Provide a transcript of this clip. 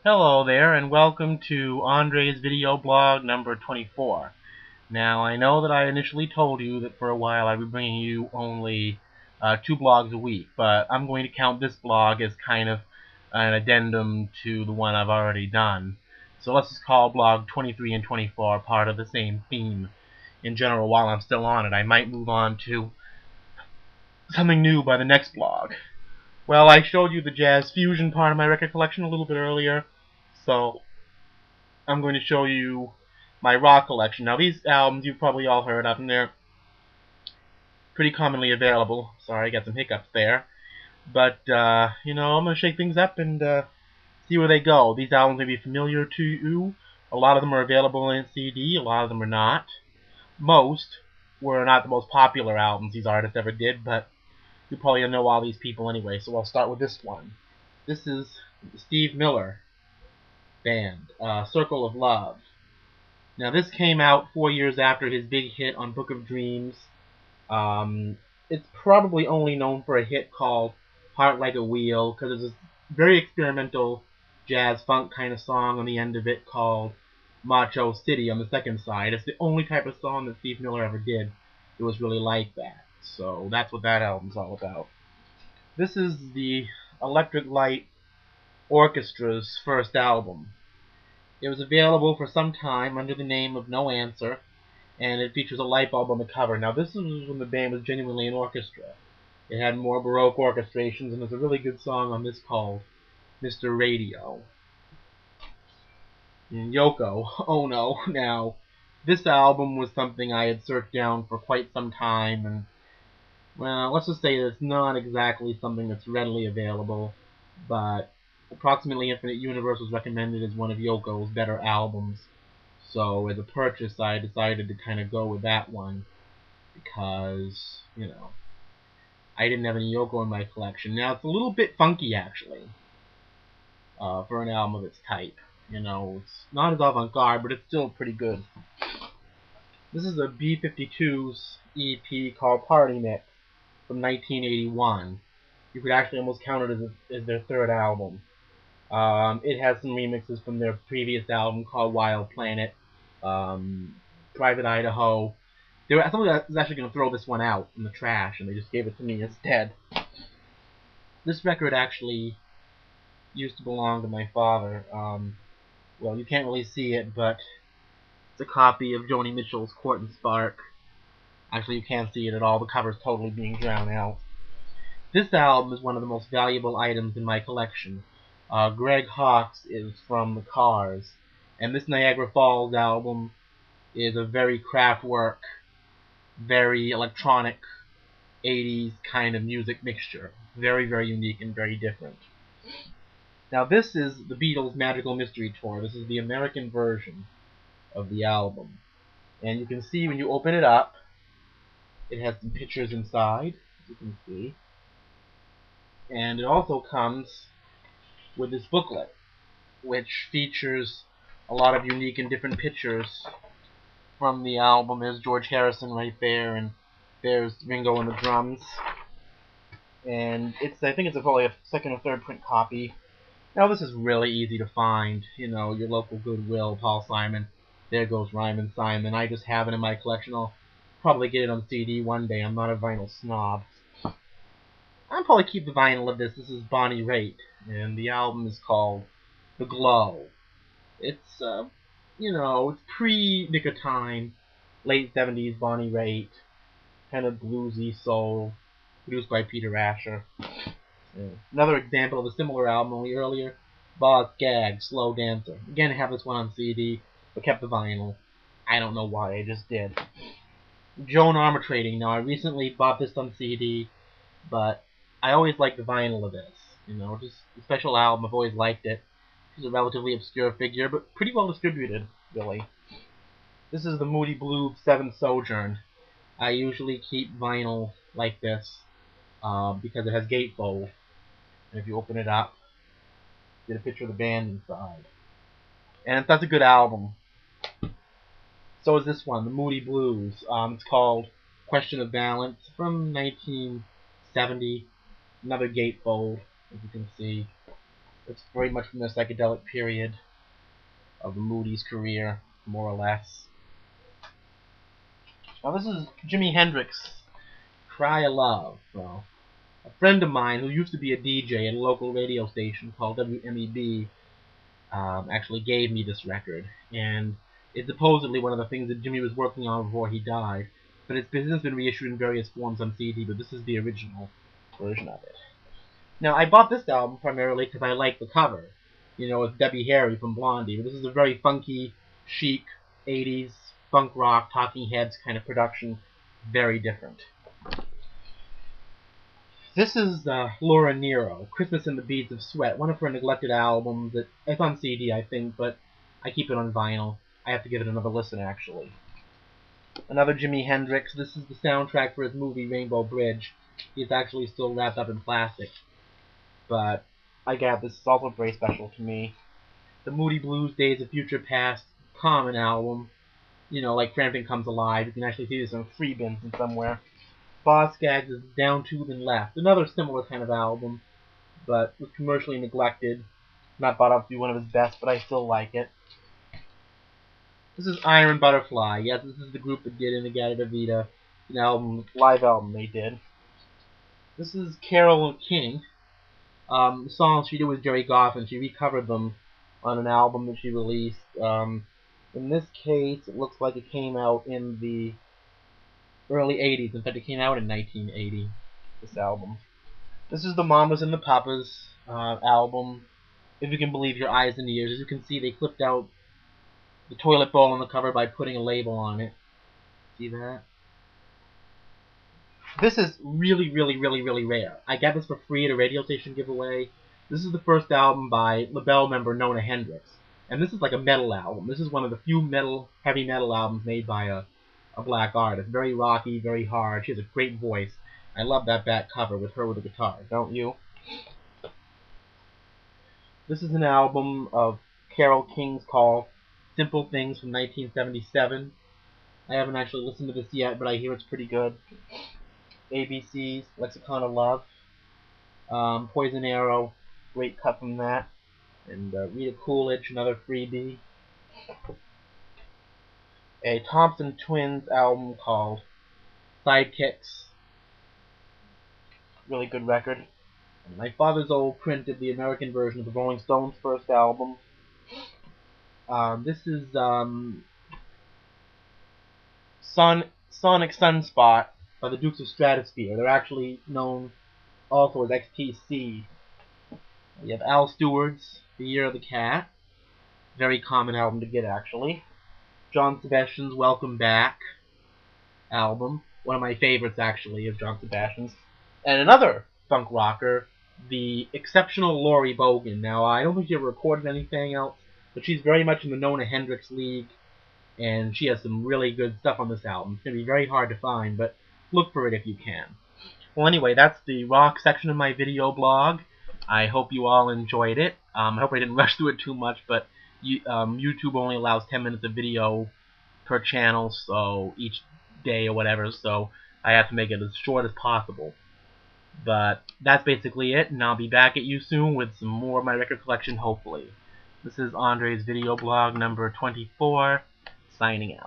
Hello there, and welcome to Andre's video blog number 24. Now, I know that I initially told you that for a while I'd be bringing you only 2 blogs a week, but I'm going to count this blog as kind of an addendum to the one I've already done. So let's just call blog 23 and 24 part of the same theme. In general, while I'm still on it, I might move on to something new by the next blog. Well, I showed you the jazz fusion part of my record collection a little bit earlier, so I'm going to show you my rock collection. Now, these albums you've probably all heard of, and they're pretty commonly available. Sorry, I got some hiccups there. But, I'm going to shake things up and see where they go. These albums may be familiar to you. A lot of them are available in CD, a lot of them are not. Most were not the most popular albums these artists ever did, but you probably know all these people anyway, so I'll start with this one. This is Steve Miller Band, Circle of Love. Now, this came out 4 years after his big hit on Book of Dreams. It's probably only known for a hit called Heart Like a Wheel, because there's this very experimental jazz funk kind of song on the end of it called Macho City on the second side. It's the only type of song that Steve Miller ever did that was really like that. So that's what that album's all about. This is the Electric Light Orchestra's first album. It was available for some time under the name of No Answer, and it features a light bulb on the cover. Now, this was when the band was genuinely an orchestra. It had more Baroque orchestrations, and there's a really good song on this called Mr. Radio. And Yoko Ono. Now, this album was something I had searched down for quite some time, and, well, let's just say it's not exactly something that's readily available, but Approximately Infinite Universe was recommended as one of Yoko's better albums. So as a purchase, I decided to kind of go with that one because, I didn't have any Yoko in my collection. Now, it's a little bit funky, actually, for an album of its type. It's not as avant-garde, but it's still pretty good. This is a B-52's EP called Party Mix from 1981. You could actually almost count it as their third album. It has some remixes from their previous album called Wild Planet, Private Idaho. Somebody was actually going to throw this one out in the trash, and they just gave it to me instead. This record actually used to belong to my father. Well, you can't really see it, but it's a copy of Joni Mitchell's Court and Spark. Actually, you can't see it at all. The cover's totally being drowned out. This album is one of the most valuable items in my collection. Greg Hawkes is from The Cars, and this Niagara Falls album is a very Kraftwerk, very electronic 80s kind of music mixture. Very, very unique and very different. Now, this is the Beatles' Magical Mystery Tour. This is the American version of the album. And you can see when you open it up, it has some pictures inside, as you can see. And it also comes with this booklet, which features a lot of unique and different pictures from the album. There's George Harrison right there, and there's Ringo on the drums. And I think it's probably a second or third print copy. Now, this is really easy to find. Your local Goodwill, Paul Simon. There goes Ryman Simon. I just have it in my collection. I'll probably get it on CD one day. I'm not a vinyl snob. I'll probably keep the vinyl of this. This is Bonnie Raitt, and the album is called The Glow. It's, it's pre-Nicotine, late 70s Bonnie Raitt, kind of bluesy soul, produced by Peter Asher. Another example of a similar album, only earlier, Boz Scaggs, Slow Dancer. Again, I have this one on CD, but kept the vinyl. I don't know why, I just did. Joan Armour Trading. Now, I recently bought this on CD, but I always liked the vinyl of this. Just a special album. I've always liked it. She's a relatively obscure figure, but pretty well distributed, really. This is the Moody Blues 7th Sojourn. I usually keep vinyl like this because it has gatefold. And if you open it up, you get a picture of the band inside. And that's a good album. So is this one, the Moody Blues. It's called Question of Balance from 1970. Another gatefold, as you can see. It's very much from the psychedelic period of the Moody's career, more or less. Now this is Jimi Hendrix, Cry of Love. Well, a friend of mine who used to be a DJ at a local radio station called WMEB actually gave me this record, and it's supposedly one of the things that Jimmy was working on before he died, but it's since been reissued in various forms on CD, but this is the original version of it. Now, I bought this album primarily because I like the cover, you know, with Debbie Harry from Blondie, but this is a very funky, chic, 80s, funk rock, Talking Heads kind of production, very different. This is Laura Nyro, Christmas in the Beads of Sweat, one of her neglected albums. It's on CD, I think, but I keep it on vinyl. I have to give it another listen, actually. Another Jimi Hendrix. This is the soundtrack for his movie Rainbow Bridge. It's actually still wrapped up in plastic. But I got this is also very special to me. The Moody Blues, Days of Future Past, Common album. You know, like Frampton Comes Alive. You can actually see this on free bins somewhere. Boss Gags is Down Two Then Left. Another similar kind of album, but was commercially neglected. Not thought of to be one of his best, but I still like it. This is Iron Butterfly. Yes, this is the group that did In-A-Gadda-Da-Vida, an live album they did. This is Carole King. The songs she did with Jerry Goff, and she recovered them on an album that she released. In this case, it looks like it came out in the early 80s. In fact, it came out in 1980, this album. This is the Mamas and the Papas album, If You Can Believe Your Eyes and Ears. As you can see, they clipped out the toilet bowl on the cover by putting a label on it. See that? This is really, really, really, really rare. I got this for free at a radio station giveaway. This is the first album by LaBelle member Nona Hendrix. And this is like a metal album. This is one of the few heavy metal albums made by a black artist. Very rocky, very hard. She has a great voice. I love that back cover with her with a guitar, don't you? This is an album of Carole King's called Simple Things from 1977. I haven't actually listened to this yet, but I hear it's pretty good. ABC's Lexicon of Love. Poison Arrow, great cut from that. And Rita Coolidge, another freebie. A Thompson Twins album called Sidekicks. Really good record. And my father's old print of the American version of the Rolling Stones' first album. This is Sonic Sunspot by the Dukes of Stratosphere. They're actually known also as XTC. You have Al Stewart's The Year of the Cat. Very common album to get, actually. John Sebastian's Welcome Back album. One of my favorites, actually, of John Sebastian's. And another funk rocker, the exceptional Lori Bogan. Now, I don't think she ever recorded anything else, but she's very much in the Nona Hendrix league, and she has some really good stuff on this album. It's going to be very hard to find, but look for it if you can. Well, anyway, that's the rock section of my video blog. I hope you all enjoyed it. I hope I didn't rush through it too much, but YouTube only allows 10 minutes of video per channel, so each day or whatever, so I have to make it as short as possible. But that's basically it, and I'll be back at you soon with some more of my record collection, hopefully. This is Andre's video blog number 24, signing out.